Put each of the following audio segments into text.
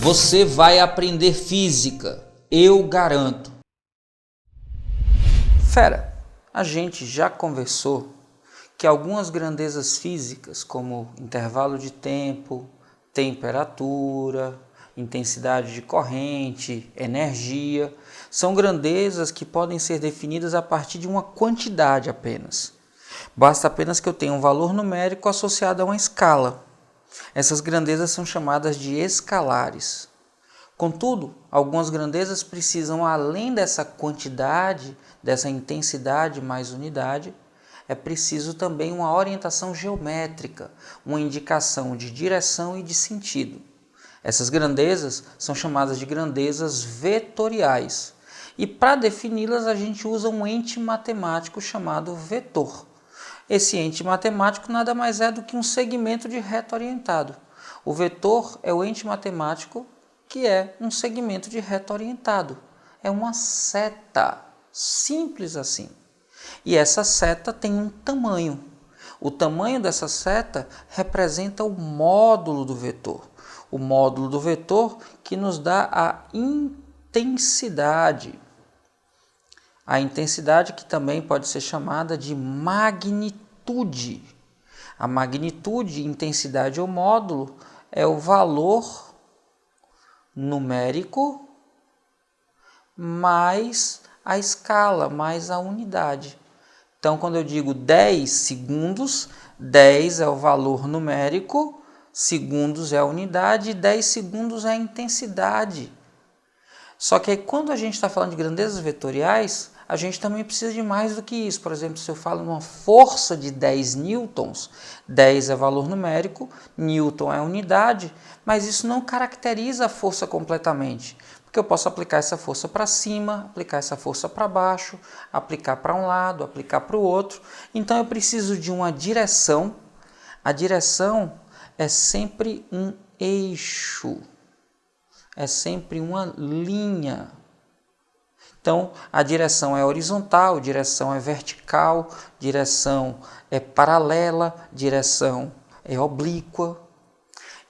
Você vai aprender física, eu garanto. Fera, a gente já conversou que algumas grandezas físicas, como intervalo de tempo, temperatura, intensidade de corrente, energia, são grandezas que podem ser definidas a partir de uma quantidade apenas. Basta apenas que eu tenha um valor numérico associado a uma escala. Essas grandezas são chamadas de escalares. Contudo, algumas grandezas precisam, além dessa quantidade, dessa intensidade mais unidade, é preciso também uma orientação geométrica, uma indicação de direção e de sentido. Essas grandezas são chamadas de grandezas vetoriais. E para defini-las a gente usa um ente matemático chamado vetor. Esse ente matemático nada mais é do que um segmento de reta orientado. O vetor é o ente matemático que é um segmento de reta orientado. É uma seta, simples assim. E essa seta tem um tamanho. O tamanho dessa seta representa o módulo do vetor. O módulo do vetor que nos dá a intensidade. A intensidade que também pode ser chamada de magnitude. A magnitude, intensidade ou módulo é o valor numérico mais a escala, mais a unidade. Então, quando eu digo 10 segundos, 10 é o valor numérico, segundos é a unidade e 10 segundos é a intensidade. Só que aí, quando a gente está falando de grandezas vetoriais, a gente também precisa de mais do que isso. Por exemplo, se eu falo numa força de 10 newtons, 10 é valor numérico, newton é unidade, mas isso não caracteriza a força completamente, porque eu posso aplicar essa força para cima, aplicar essa força para baixo, aplicar para um lado, aplicar para o outro. Então eu preciso de uma direção. A direção é sempre um eixo, é sempre uma linha. Então, a direção é horizontal, direção é vertical, direção é paralela, direção é oblíqua.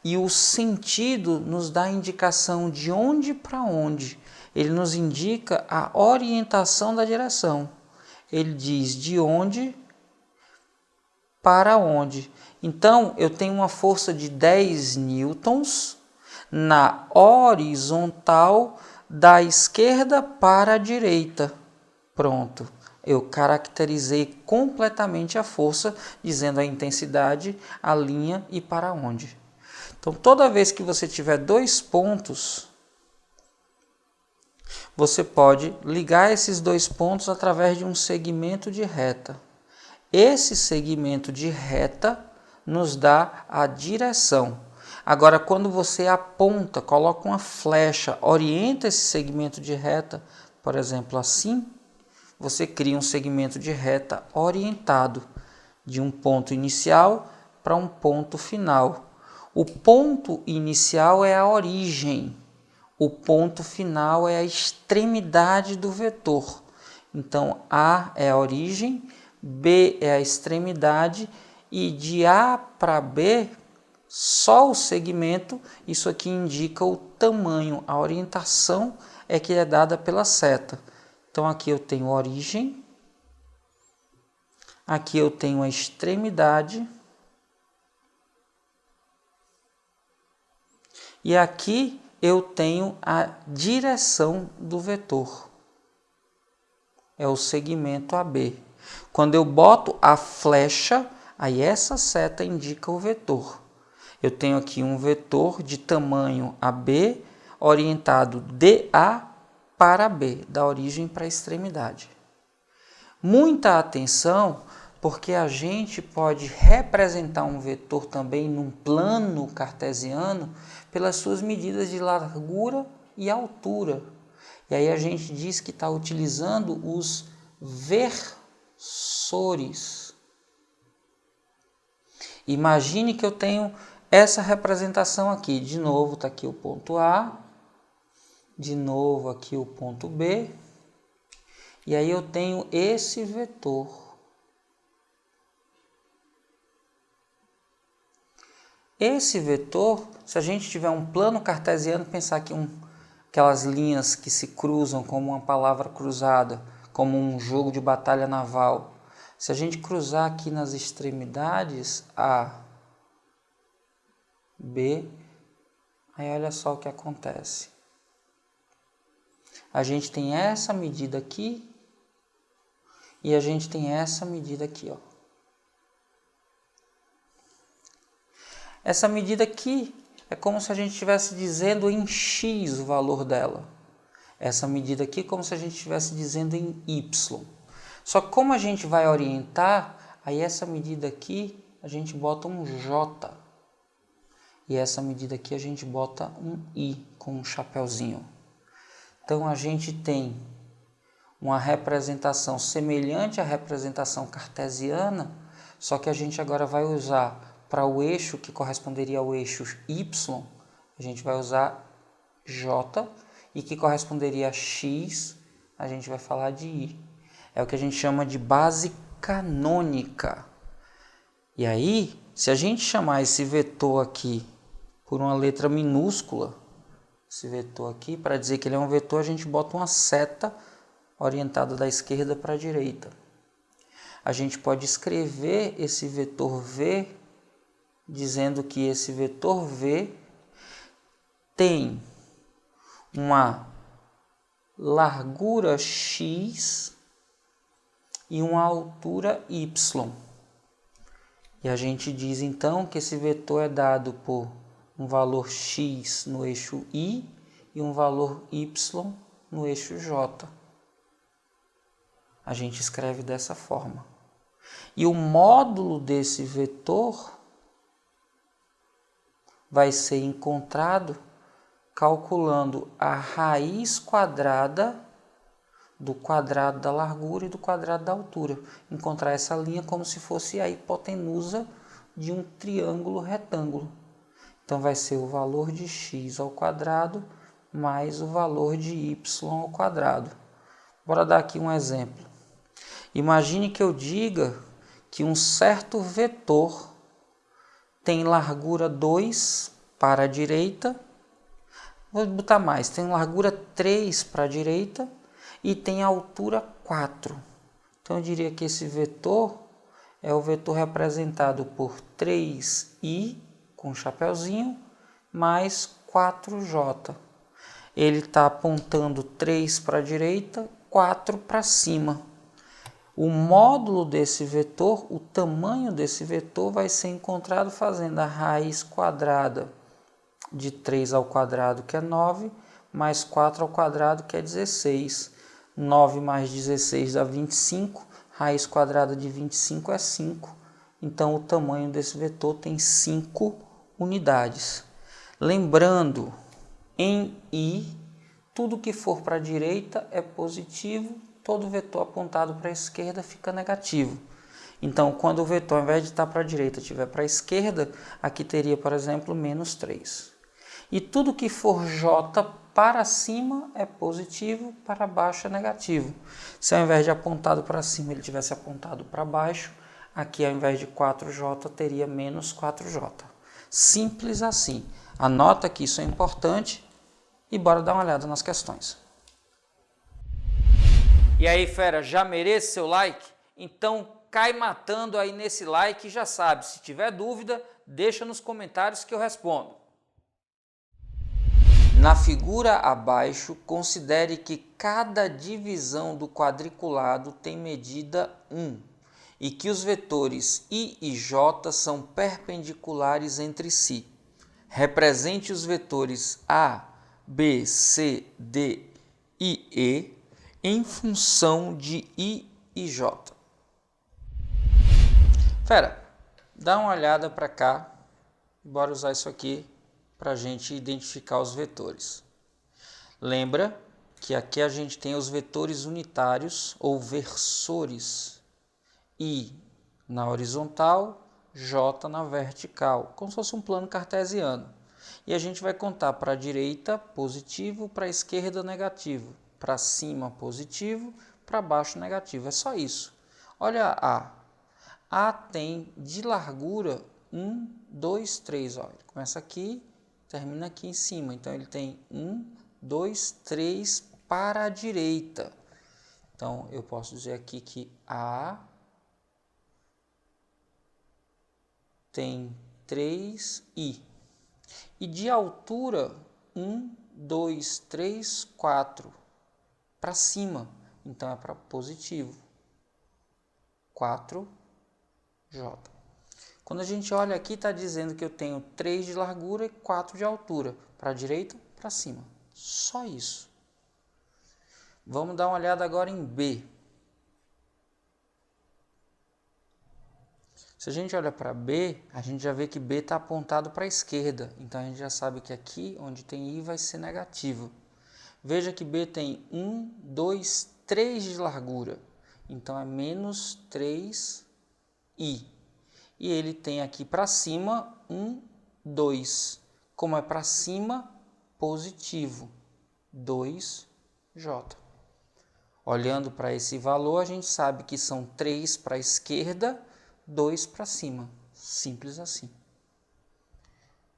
E o sentido nos dá a indicação de onde para onde. Ele nos indica a orientação da direção. Ele diz de onde para onde. Então, eu tenho uma força de 10 newtons na horizontal da esquerda para a direita. Pronto. Eu caracterizei completamente a força, dizendo a intensidade, a linha e para onde. Então, toda vez que você tiver dois pontos, você pode ligar esses dois pontos através de um segmento de reta. Esse segmento de reta nos dá a direção. Agora, quando você aponta, coloca uma flecha, orienta esse segmento de reta, por exemplo, assim, você cria um segmento de reta orientado de um ponto inicial para um ponto final. O ponto inicial é a origem, o ponto final é a extremidade do vetor. Então, A é a origem, B é a extremidade e de A para B, só o segmento, isso aqui indica o tamanho, a orientação é que é dada pela seta. Então, aqui eu tenho a origem, aqui eu tenho a extremidade, e aqui eu tenho a direção do vetor. É o segmento AB. Quando eu boto a flecha, aí essa seta indica o vetor. Eu tenho aqui um vetor de tamanho AB, orientado de A para B, da origem para a extremidade. Muita atenção, porque a gente pode representar um vetor também num plano cartesiano pelas suas medidas de largura e altura. E aí a gente diz que está utilizando os versores. Imagine que eu tenho essa representação aqui. De novo está aqui o ponto A, de novo aqui o ponto B, e aí eu tenho esse vetor. Esse vetor, se a gente tiver um plano cartesiano, pensar que aquelas linhas que se cruzam como uma palavra cruzada, como um jogo de batalha naval, se a gente cruzar aqui nas extremidades, A, B, aí olha só o que acontece. A gente tem essa medida aqui e a gente tem essa medida aqui, ó. Essa medida aqui é como se a gente estivesse dizendo em x o valor dela. Essa medida aqui é como se a gente estivesse dizendo em y. Só que como a gente vai orientar, aí essa medida aqui a gente bota um j. E essa medida aqui a gente bota um i com um chapeuzinho. Então a gente tem uma representação semelhante à representação cartesiana, só que a gente agora vai usar para o eixo que corresponderia ao eixo y, a gente vai usar j, e que corresponderia a x, a gente vai falar de i. É o que a gente chama de base canônica. E aí, se a gente chamar esse vetor aqui por uma letra minúscula, esse vetor aqui, para dizer que ele é um vetor, a gente bota uma seta orientada da esquerda para a direita. A gente pode escrever esse vetor v, dizendo que esse vetor v tem uma largura x e uma altura y. E a gente diz então que esse vetor é dado por um valor x no eixo y e um valor y no eixo j. A gente escreve dessa forma. E o módulo desse vetor vai ser encontrado calculando a raiz quadrada do quadrado da largura e do quadrado da altura. Encontrar essa linha como se fosse a hipotenusa de um triângulo retângulo. Então vai ser o valor de x ao quadrado mais o valor de y ao quadrado. Bora dar aqui um exemplo. Imagine que eu diga que um certo vetor tem largura 2 para a direita, vou botar mais, tem largura 3 para a direita e tem altura 4. Então eu diria que esse vetor é o vetor representado por 3i com chapeuzinho mais 4j. Ele está apontando 3 para a direita, 4 para cima. O módulo desse vetor, o tamanho desse vetor vai ser encontrado fazendo a raiz quadrada de 3 ao quadrado, que é 9, mais 4 ao quadrado, que é 16. 9 mais 16 dá 25, raiz quadrada de 25 é 5. Então, o tamanho desse vetor tem 5 unidades. Lembrando, em i, tudo que for para a direita é positivo, todo vetor apontado para a esquerda fica negativo. Então, quando o vetor, ao invés de estar para a direita, estiver para a esquerda, aqui teria, por exemplo, menos 3. E tudo que for j para cima é positivo, para baixo é negativo. Se ao invés de apontado para cima ele tivesse apontado para baixo, aqui ao invés de 4j teria menos 4j. Simples assim. Anota que isso é importante e bora dar uma olhada nas questões. E aí, fera, já merece seu like? Então cai matando aí nesse like e já sabe, se tiver dúvida, deixa nos comentários que eu respondo. Na figura abaixo, considere que cada divisão do quadriculado tem medida 1 e que os vetores i e j são perpendiculares entre si. Represente os vetores a, b, c, d e e em função de i e j. Fera, dá uma olhada para cá, bora usar isso aqui para a gente identificar os vetores. Lembra que aqui a gente tem os vetores unitários ou versores, i na horizontal, j na vertical, como se fosse um plano cartesiano. E a gente vai contar para a direita positivo, para a esquerda negativo, para cima positivo, para baixo negativo. É só isso. Olha A. A tem de largura 1 2, 3. Ó, ele começa aqui, termina aqui em cima. Então, ele tem 1, 2, 3 para a direita. Então, eu posso dizer aqui que A tem 3i. E de altura, 1, 2, 3, 4 para cima. Então, é para positivo. 4J. Quando a gente olha aqui, está dizendo que eu tenho 3 de largura e 4 de altura. Para a direita, para cima. Só isso. Vamos dar uma olhada agora em B. Se a gente olha para B, a gente já vê que B está apontado para a esquerda. Então, a gente já sabe que aqui, onde tem I, vai ser negativo. Veja que B tem 1, 2, 3 de largura. Então, é menos 3i. E ele tem aqui para cima 1, 2. Como é para cima, positivo. 2J. Olhando para esse valor, a gente sabe que são 3 para a esquerda, 2 para cima. Simples assim.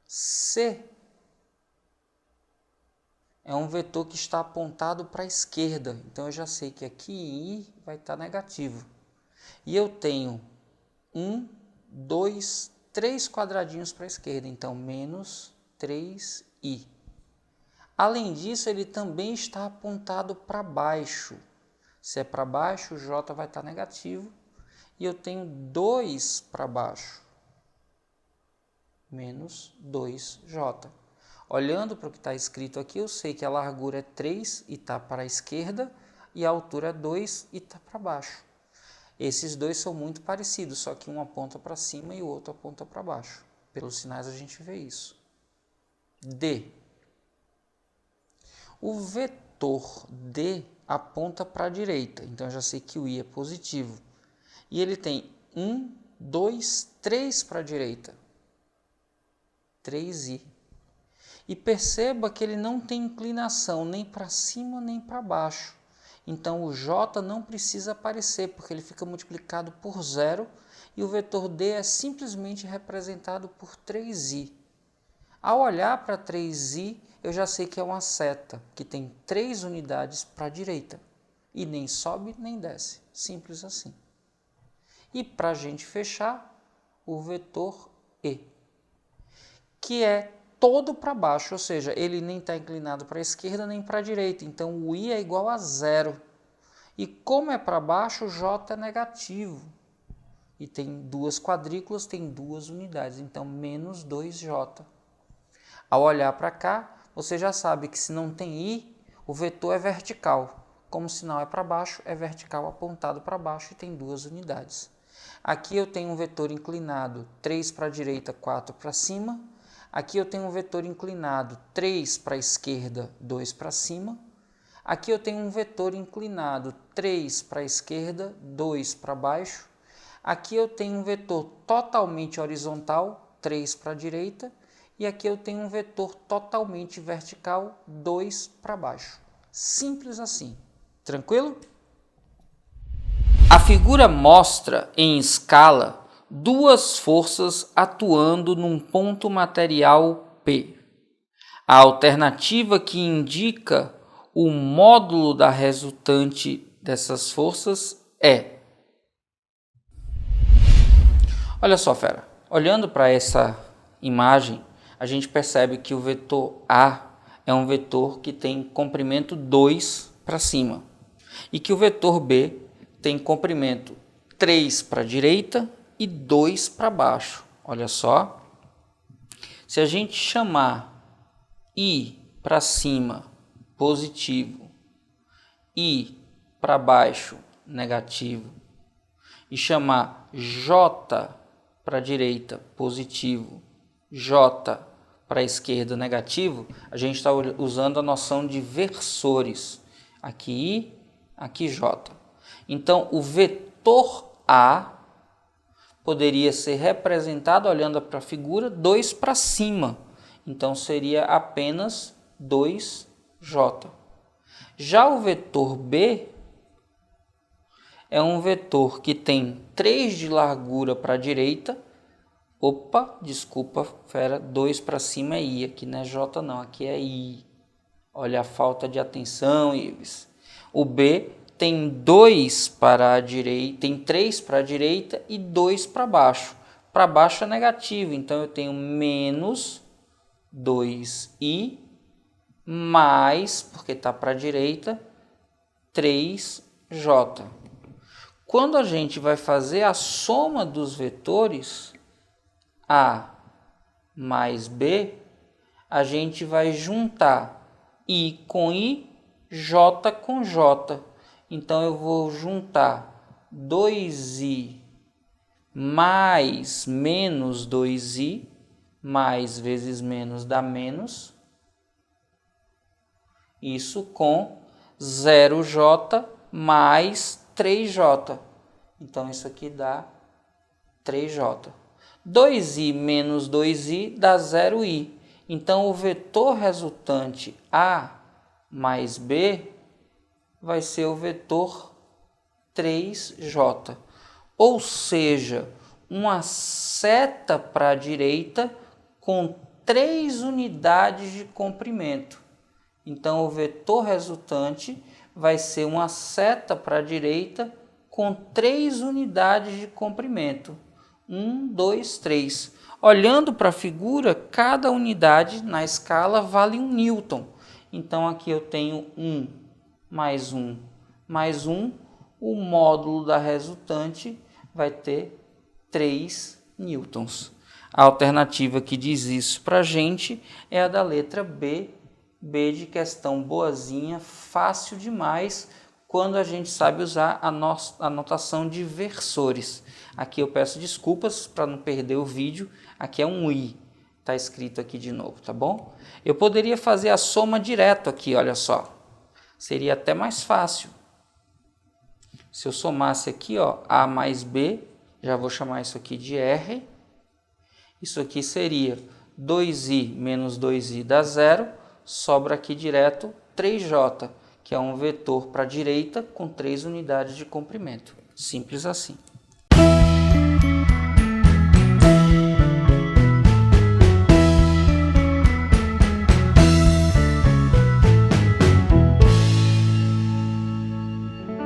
C é um vetor que está apontado para a esquerda. Então, eu já sei que aqui em I vai estar negativo. E eu tenho 1, 2, 3 quadradinhos para a esquerda. Então, menos 3i. Além disso, ele também está apontado para baixo. Se é para baixo, o J vai estar negativo. E eu tenho 2 para baixo. Menos 2J. Olhando para o que está escrito aqui, eu sei que a largura é 3 e está para a esquerda. E a altura é 2 e está para baixo. Esses dois são muito parecidos, só que um aponta para cima e o outro aponta para baixo. Pelos sinais a gente vê isso. D. O vetor D aponta para a direita, então eu já sei que o I é positivo. E ele tem 1, 2, 3 para a direita. 3i. E perceba que ele não tem inclinação nem para cima nem para baixo. Então, o J não precisa aparecer, porque ele fica multiplicado por 0 e o vetor D é simplesmente representado por 3i. Ao olhar para 3i, eu já sei que é uma seta, que tem 3 unidades para a direita. E nem sobe nem desce. Simples assim. E para a gente fechar, o vetor E, que é todo para baixo, ou seja, ele nem está inclinado para a esquerda nem para a direita. Então, o I é igual a 0. E como é para baixo, o J é negativo. E tem 2 quadrículas, tem 2 unidades. Então, menos 2J. Ao olhar para cá, você já sabe que se não tem I, o vetor é vertical. Como o sinal é para baixo, é vertical apontado para baixo e tem 2 unidades. Aqui eu tenho um vetor inclinado 3 para a direita, 4 para cima. Aqui eu tenho um vetor inclinado 3 para a esquerda, 2 para cima. Aqui eu tenho um vetor inclinado 3 para a esquerda, 2 para baixo. Aqui eu tenho um vetor totalmente horizontal, 3 para a direita. E aqui eu tenho um vetor totalmente vertical, 2 para baixo. Simples assim. Tranquilo? A figura mostra em escala 2 forças atuando num ponto material P. A alternativa que indica o módulo da resultante dessas forças é... Olha só, fera. Olhando para essa imagem, a gente percebe que o vetor A é um vetor que tem comprimento 2 para cima e que o vetor B tem comprimento 3 para a direita e 2 para baixo. Olha só. Se a gente chamar I para cima, positivo, I para baixo, negativo, e chamar J para a direita, positivo, J para a esquerda, negativo, a gente está usando a noção de versores. Aqui I, aqui J. Então, o vetor A poderia ser representado, olhando para a figura, 2 para cima. Então, seria apenas 2J. Já o vetor B é um vetor que tem 3 de largura para a direita, Opa, desculpa, fera, 2 para cima é I, aqui não é J não, aqui é I. Olha a falta de atenção, Ives. O B tem 2 para a direita, tem 3 para a direita e 2 para baixo. Para baixo é negativo, então eu tenho menos 2I mais, porque está para a direita, 3J. Quando a gente vai fazer a soma dos vetores A mais B, a gente vai juntar I com I, J com J. Então, eu vou juntar 2I mais menos 2I, mais vezes menos dá menos. Isso com 0J mais 3J. Então, isso aqui dá 3J. 2I menos 2I dá 0I. Então, o vetor resultante A mais B vai ser o vetor 3J. Ou seja, uma seta para a direita com 3 unidades de comprimento. Então, o vetor resultante vai ser uma seta para a direita com 3 unidades de comprimento. 1, 2, 3. Olhando para a figura, cada unidade na escala vale 1 newton. Então, aqui eu tenho 1 mais 1 mais 1. O módulo da resultante vai ter 3 newtons. A alternativa que diz isso para a gente é a da letra B. B de questão boazinha, fácil demais, quando a gente sabe usar a notação de versores. Aqui eu peço desculpas para não perder o vídeo, aqui é um I, está escrito aqui de novo, tá bom? Eu poderia fazer a soma direto aqui, olha só, seria até mais fácil. Se eu somasse aqui, ó, A mais B, já vou chamar isso aqui de R, isso aqui seria 2I menos 2I dá 0, sobra aqui direto 3J, que é um vetor para a direita com 3 unidades de comprimento. Simples assim.